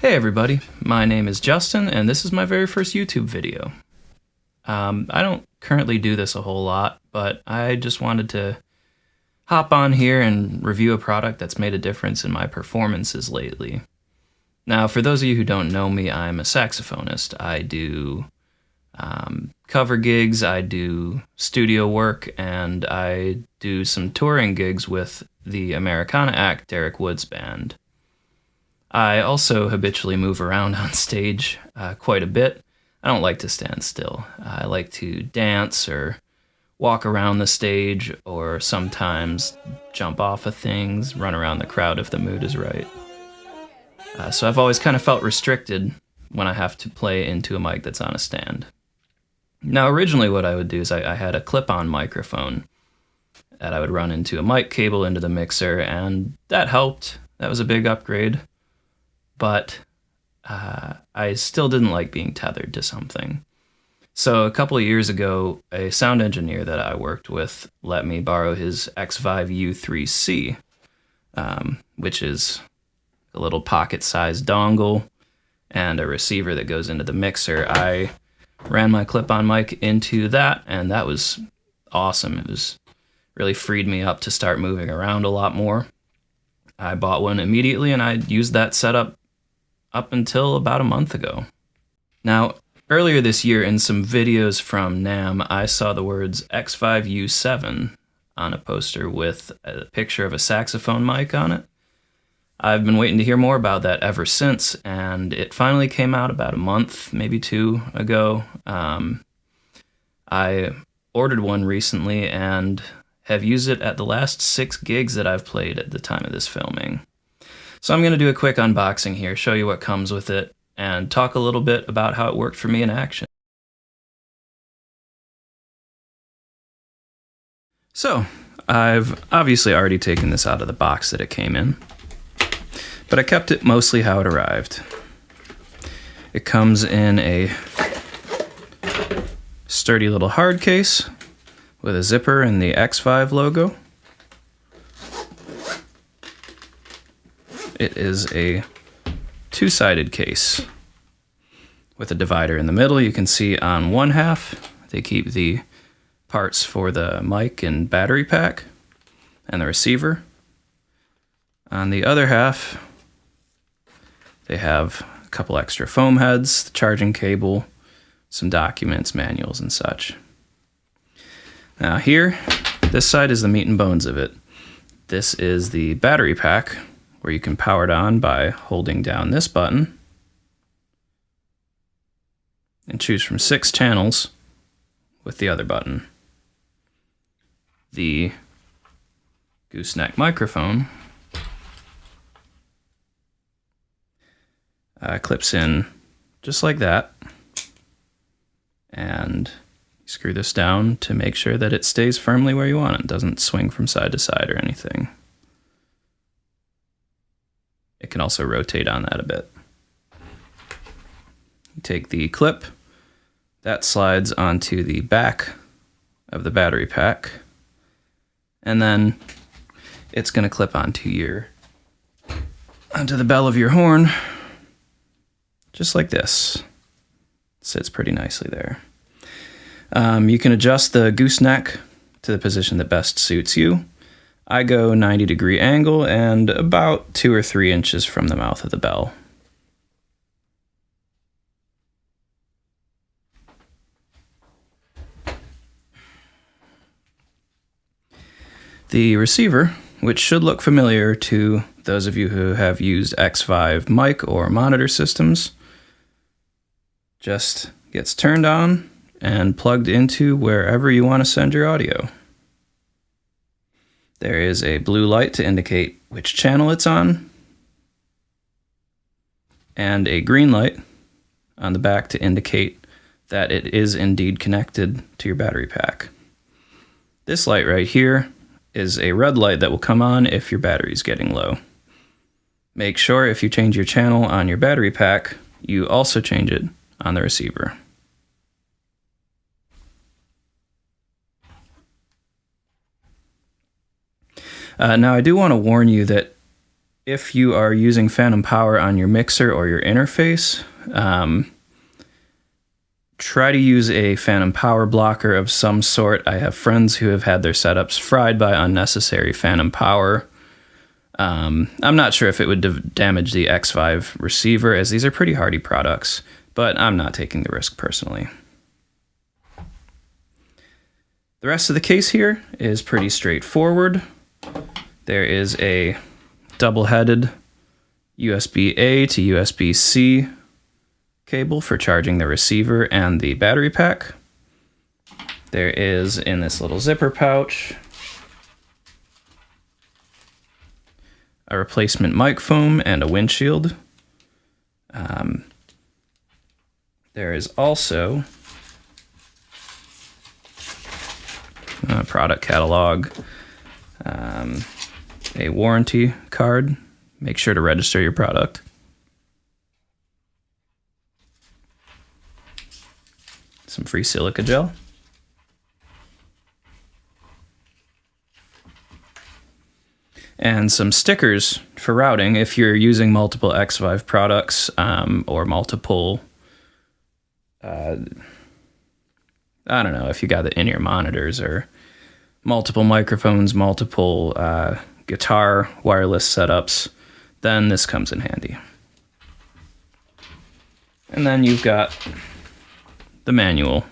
Hey everybody, my name is Justin, and this is my very first YouTube video. I don't currently do this a whole lot, but I just wanted to hop on here and review a product that's made a difference in my performances lately. Now, for those of you who don't know me, I'm a saxophonist. I do cover gigs, I do studio work, and I do some touring gigs with the Americana act Derek Wood's band. I also habitually move around on stage quite a bit. I don't like to stand still. I like to dance or walk around the stage, or sometimes jump off of things, run around the crowd if the mood is right. So I've always kind of felt restricted when I have to play into a mic that's on a stand. Now, originally what I would do is I had a clip-on microphone that I would run into a mic cable into the mixer, and that helped. That was a big upgrade. But I still didn't like being tethered to something. So a couple of years ago, a sound engineer that I worked with let me borrow his Xvive U7, which is a little pocket-sized dongle and a receiver that goes into the mixer. I ran my clip-on mic into that, and that was awesome. It was really freed me up to start moving around a lot more. I bought one immediately, and I used that setup up until about a month ago. Now, earlier this year in some videos from NAMM, I saw the words Xvive U7 on a poster with a picture of a saxophone mic on it. I've been waiting to hear more about that ever since, and it finally came out about a month, maybe two ago. I ordered one recently and have used it at the last 6 gigs that I've played at the time of this filming. So I'm going to do a quick unboxing here, show you what comes with it, and talk a little bit about how it worked for me in action. So, I've obviously already taken this out of the box that it came in, but I kept it mostly how it arrived. It comes in a sturdy little hard case with a zipper and the Xvive logo. It is a 2-sided case with a divider in the middle. You can see on one half, they keep the parts for the mic and battery pack and the receiver. On the other half, they have a couple extra foam heads, the charging cable, some documents, manuals, and such. Now here, this side is the meat and bones of it. This is the battery pack, where you can power it on by holding down this button and choose from 6 channels with the other button. The gooseneck microphone clips in just like that, and you screw this down to make sure that it stays firmly where you want it. It doesn't swing from side to side or anything. It can also rotate on that a bit. You take the clip, that slides onto the back of the battery pack, and then it's going to clip onto the bell of your horn, just like this. It sits pretty nicely there. You can adjust the gooseneck to the position that best suits you. I go 90-degree angle and about 2 or 3 inches from the mouth of the bell. The receiver, which should look familiar to those of you who have used Xvive mic or monitor systems, just gets turned on and plugged into wherever you want to send your audio. There is a blue light to indicate which channel it's on, and a green light on the back to indicate that it is indeed connected to your battery pack. This light right here is a red light that will come on if your battery is getting low. Make sure if you change your channel on your battery pack, you also change it on the receiver. Now, I do want to warn you that If you are using phantom power on your mixer or your interface, try to use a phantom power blocker of some sort. I have friends who have had their setups fried by unnecessary phantom power. I'm not sure if it would damage the Xvive receiver, as these are pretty hardy products, but I'm not taking the risk personally. The rest of the case here is pretty straightforward. There is a double-headed USB-A to USB-C cable for charging the receiver and the battery pack. There is, in this little zipper pouch, a replacement mic foam and a windshield. There is also a product catalog, a warranty card. Make sure to register your product. Some free silica gel. And some stickers for routing if you're using multiple Xvive products or multiple, I don't know, if you got the in-ear monitors or multiple microphones, multiple guitar wireless setups, then this comes in handy. And then you've got the manual.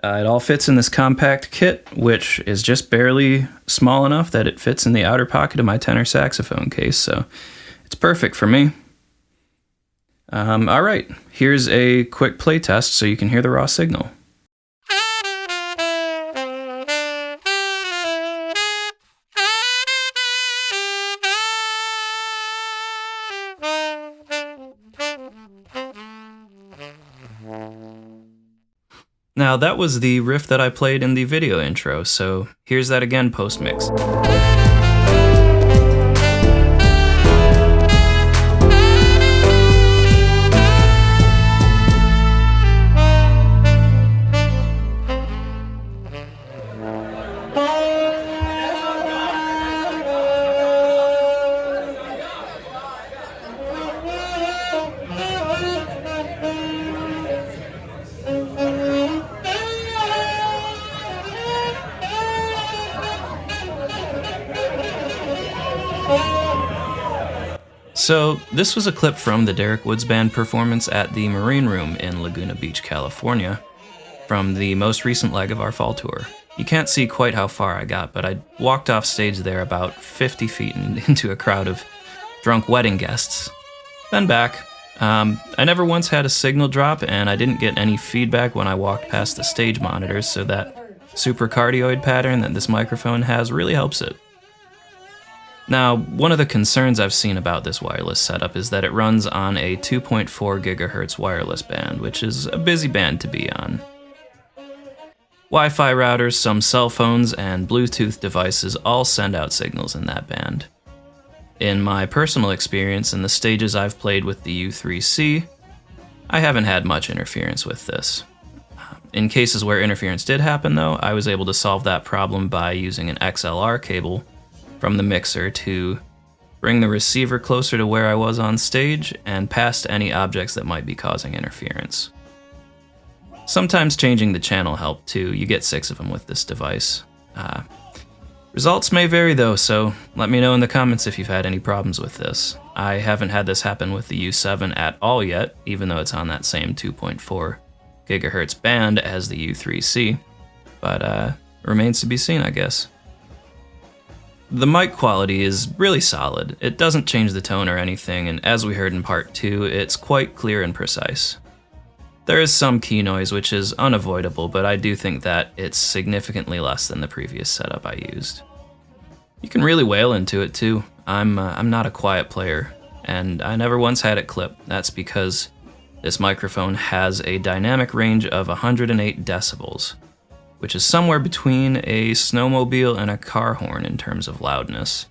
It all fits in this compact kit, which is just barely small enough that it fits in the outer pocket of my tenor saxophone case, so it's perfect for me. All right, here's a quick play test so you can hear the raw signal. Now, that was the riff that I played in the video intro, so here's that again post-mix. So, this was a clip from the Derek Woods Band performance at the Marine Room in Laguna Beach, California, from the most recent leg of our fall tour. You can't see quite how far I got, but I walked off stage there about 50 feet into a crowd of drunk wedding guests. Then back. I never once had a signal drop, and I didn't get any feedback when I walked past the stage monitors, so that supercardioid pattern that this microphone has really helps it. Now, one of the concerns I've seen about this wireless setup is that it runs on a 2.4 GHz wireless band, which is a busy band to be on. Wi-Fi routers, some cell phones, and Bluetooth devices all send out signals in that band. In my personal experience and the stages I've played with the U3C, I haven't had much interference with this. In cases where interference did happen, though, I was able to solve that problem by using an XLR cable from the mixer to bring the receiver closer to where I was on stage and past any objects that might be causing interference. Sometimes changing the channel helped too. You get 6 of them with this device. Results may vary though, so let me know in the comments if you've had any problems with this. I haven't had this happen with the U7 at all yet, even though it's on that same 2.4 GHz band as the U3C, but remains to be seen, I guess. The mic quality is really solid. It doesn't change the tone or anything, and as we heard in part 2, it's quite clear and precise. There is some key noise, which is unavoidable, but I do think that it's significantly less than the previous setup I used. You can really wail into it too. I'm not a quiet player, and I never once had it clip. That's because this microphone has a dynamic range of 108 decibels, which is somewhere between a snowmobile and a car horn in terms of loudness.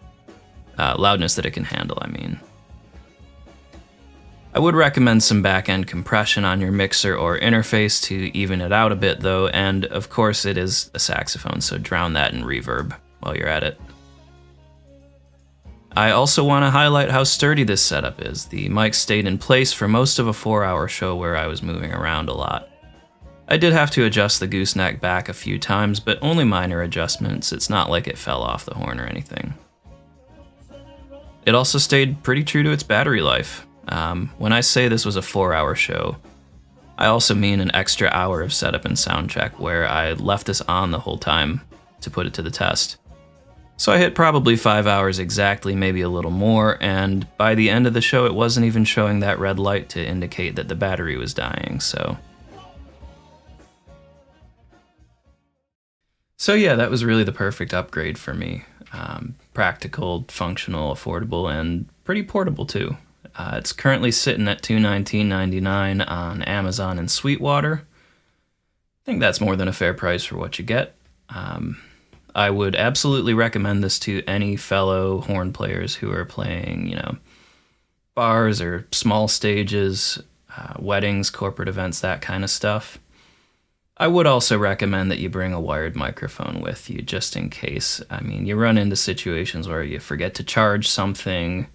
Loudness that it can handle, I mean. I would recommend some back-end compression on your mixer or interface to even it out a bit though, and of course it is a saxophone, so drown that in reverb while you're at it. I also want to highlight how sturdy this setup is. The mic stayed in place for most of a 4-hour show where I was moving around a lot. I did have to adjust the gooseneck back a few times, but only minor adjustments. It's not like it fell off the horn or anything. It also stayed pretty true to its battery life. When I say this was a 4-hour show, I also mean an extra hour of setup and sound check where I left this on the whole time to put it to the test. So I hit probably 5 hours exactly, maybe a little more, and by the end of the show it wasn't even showing that red light to indicate that the battery was dying, so yeah, that was really the perfect upgrade for me. Practical, functional, affordable, and pretty portable too. It's currently sitting at $219.99 on Amazon and Sweetwater. I think that's more than a fair price for what you get. I would absolutely recommend this to any fellow horn players who are playing, bars or small stages, weddings, corporate events, that kind of stuff. I would also recommend that you bring a wired microphone with you just in case. I mean, you run into situations where you forget to charge something,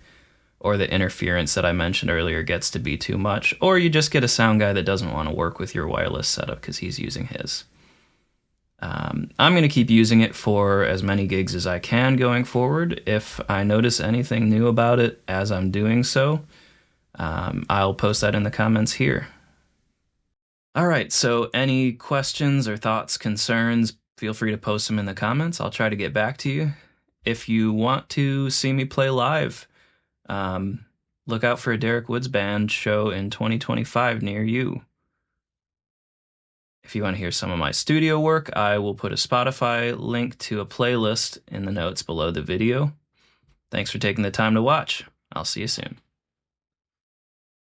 or the interference that I mentioned earlier gets to be too much, or you just get a sound guy that doesn't want to work with your wireless setup because he's using his. I'm going to keep using it for as many gigs as I can going forward. If I notice anything new about it as I'm doing so, I'll post that in the comments here. Alright, so any questions or thoughts, concerns, feel free to post them in the comments. I'll try to get back to you. If you want to see me play live, look out for a Derek Woods Band show in 2025 near you. If you want to hear some of my studio work, I will put a Spotify link to a playlist in the notes below the video. Thanks for taking the time to watch. I'll see you soon.